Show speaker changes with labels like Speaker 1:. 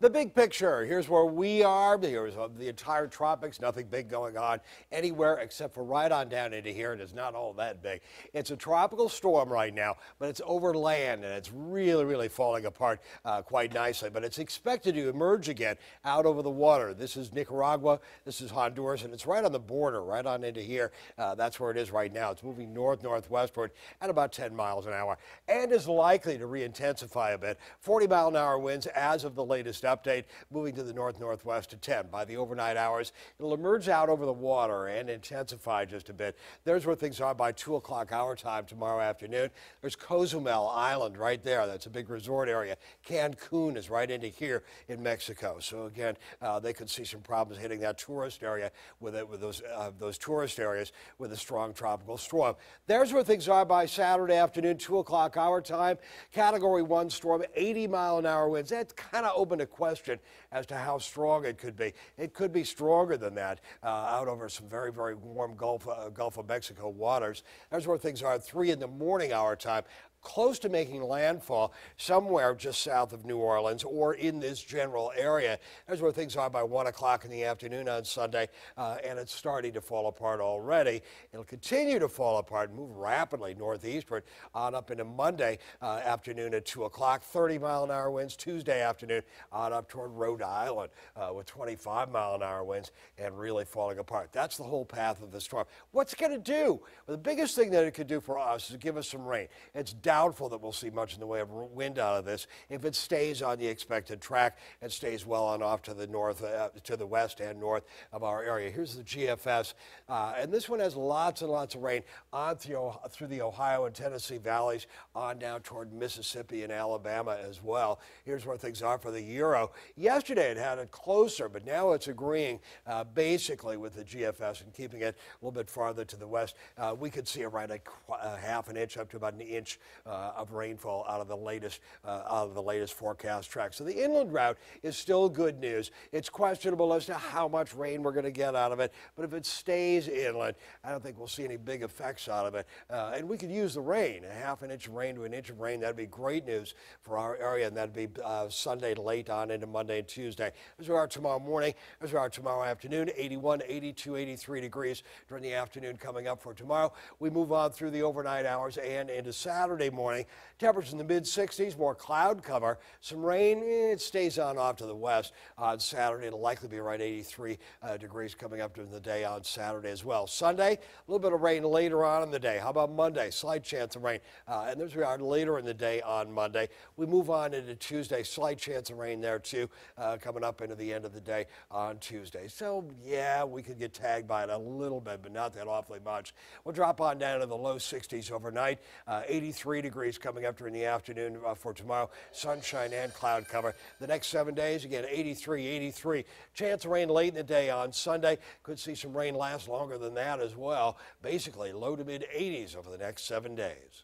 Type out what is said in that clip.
Speaker 1: The big picture, here's where we are. Here's the entire tropics, nothing big going on anywhere except for right on down into here, and it's not all that big. It's a tropical storm right now, but it's over land, and it's really falling apart quite nicely. But it's expected to emerge again out over the water. This is Nicaragua, this is Honduras, and it's right on the border, right on into here. That's where it is right now. It's moving northwestward at about 10 miles an hour and is likely to re-intensify a bit. 40-mile-an-hour winds as of the latest update, moving to the northwest to 10. By the overnight hours, it'll emerge out over the water and intensify just a bit. There's where things are by 2 o'clock our time tomorrow afternoon. There's Cozumel Island right there. That's a big resort area. Cancun is right into here in Mexico. So again, they could see some problems hitting that tourist area with those tourist areas with a strong tropical storm. There's where things are by Saturday afternoon, 2 o'clock our time. Category 1 storm, 80-mile-an-hour winds. That's kind of open to question as to how strong it could be. It could be stronger than that out over some very warm Gulf of Mexico waters. There's where things are at 3 in the morning our time, close to making landfall somewhere just south of New Orleans or in this general area. That's where things are by 1 o'clock in the afternoon on Sunday, and it's starting to fall apart already. It'll continue to fall apart and move rapidly northeastward on up into Monday afternoon at 2 o'clock. 30-mile-an-hour winds Tuesday afternoon on up toward Rhode Island with 25-mile-an-hour winds and really falling apart. That's the whole path of the storm. What's it going to do? Well, the biggest thing that it could do for us is give us some rain. It's doubtful that we'll see much in the way of wind out of this if it stays on the expected track and stays well on off to the north, to the west and north of our area. Here's the GFS, and this one has lots and lots of rain on through the Ohio and Tennessee valleys on down toward Mississippi and Alabama as well. Here's where things are for the Euro. Yesterday it had it closer, but now it's agreeing basically with the GFS and keeping it a little bit farther to the west. We could see around a half an inch up to about an inch of rainfall out of the latest forecast track. So the inland route is still good news. It's questionable as to how much rain we're going to get out of it, but if it stays inland, I don't think we'll see any big effects out of it. And we could use the rain, a half an inch of rain to an inch of rain. That'd be great news for our area, and that'd be Sunday late on into Monday and Tuesday. As we are tomorrow morning, as we are tomorrow afternoon, 81, 82, 83 degrees during the afternoon coming up for tomorrow. We move on through the overnight hours and into Saturday morning. Temperatures in the mid-60s, more cloud cover. Some rain, it stays on off to the west on Saturday. It'll likely be around 83 degrees coming up during the day on Saturday as well. Sunday, a little bit of rain later on in the day. How about Monday? Slight chance of rain. And there's we are later in the day on Monday. We move on into Tuesday. Slight chance of rain there too, coming up into the end of the day on Tuesday. So yeah, we could get tagged by it a little bit, but not that awfully much. We'll drop on down to the low 60s overnight. 83 degrees coming up during the afternoon for tomorrow. Sunshine and cloud cover. The next 7 days, again, 83, 83. Chance of rain late in the day on Sunday. Could see some rain last longer than that as well. Basically, low to mid 80s over the next 7 days.